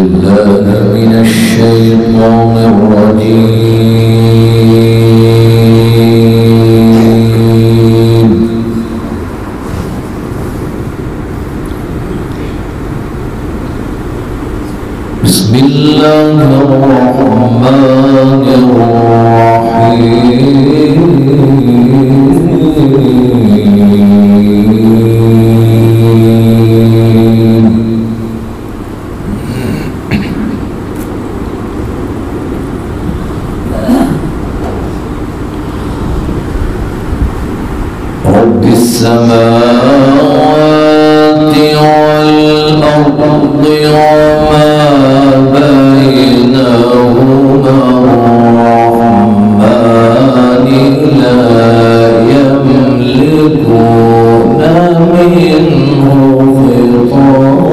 بالله من الشيطان الرجيم. بسم الله الرحمن الرحيم. رب السماوات والأرض وما بينهما الرحمن لا يملكون منه خطابا.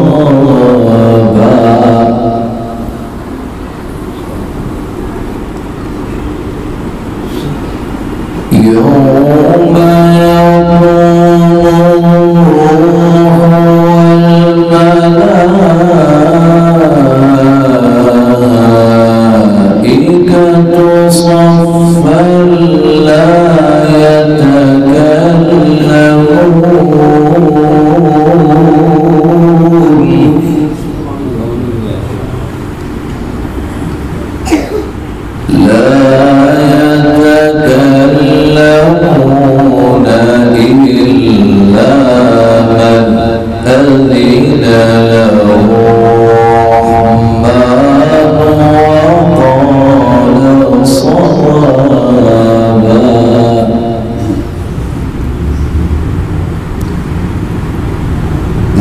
يوم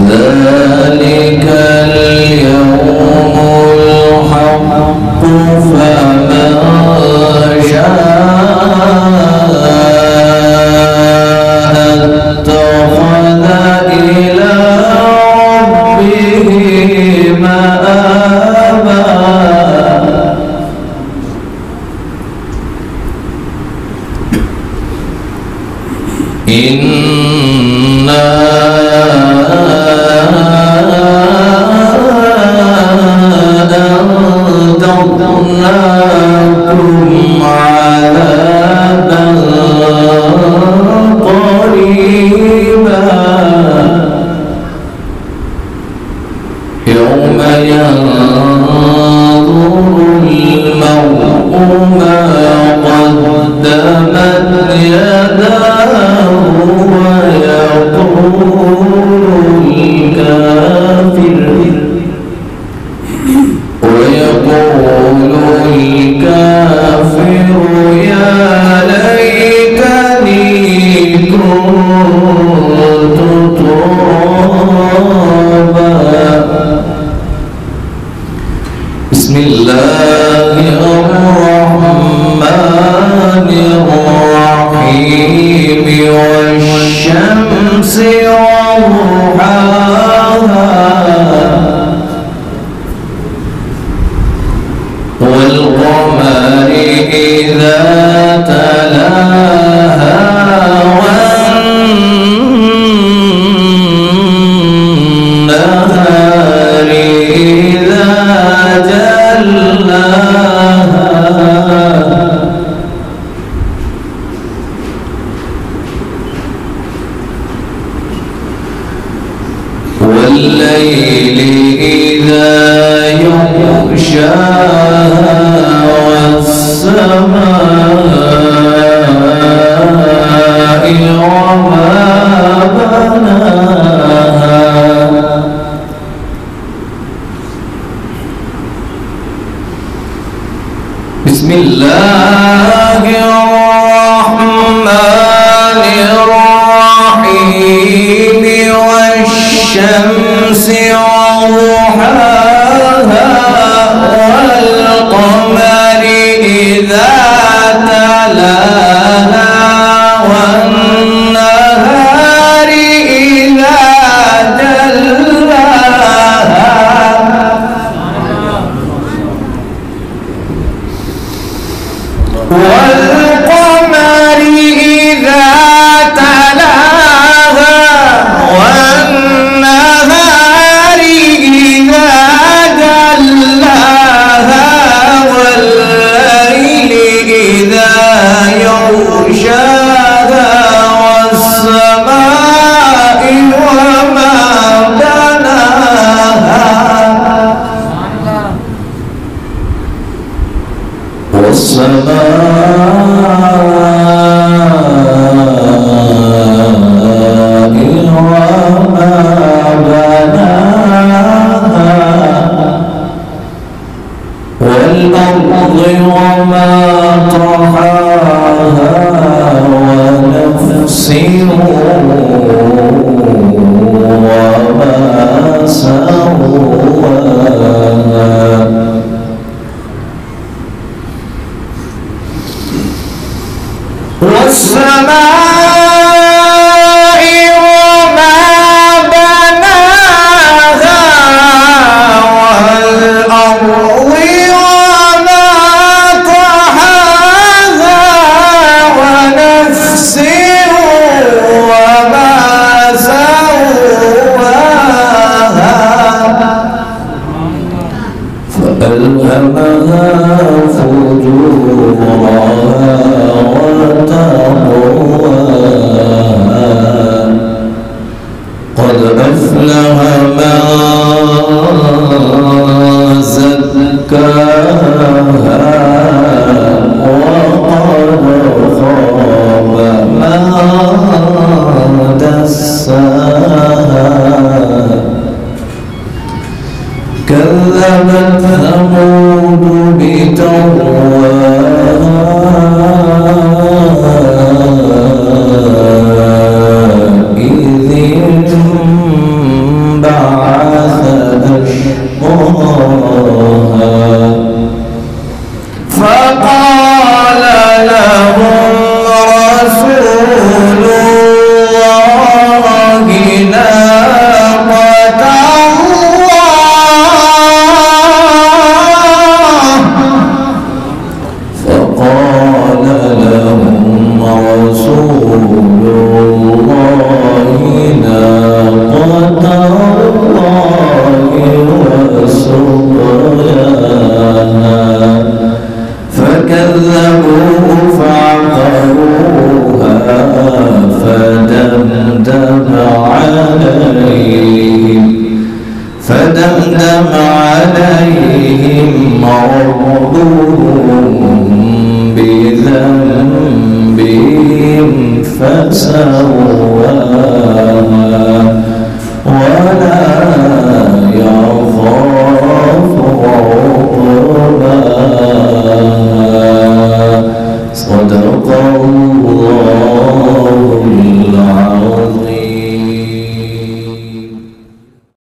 ذلك اليوم الحق فمن شاء اتخذ إلى ربه مآبا. إنا أنذرناكم عذابا قريبا يوم ينظر المرء ما قدمت يداه ويقول الكافر يا ليتني كنت ترابا. بسم الله الرحمن الرحيم. والشمس وضحاها والقمر إذا تلاها والنهار إذا جلاها والليل إذا يغشاها والسماء وما بناها. بسم الله الرحمن الرحيم. والشمس وضحاها والقمر إذا تلاها والنهار إذا جلاها والقمر إذا تلاها والنهار إذا جلاها سواها والسماء وما بناها والأرض وما طحاها ونفس وما سواها فألهمها فجورها وتقواها قد أفلح من زكاها وقد خاب من دساها كذبت ثمود بتقواها إذ انبعث أشقاها فقال لهم رسول الله ناقة الله فقال لهم رسول الله ناقة الله وسقياها فكذبوه فعقروها فدمدم عليهم ربهم بذنبهم فسواها ولا يخاف عقباها صدق الله.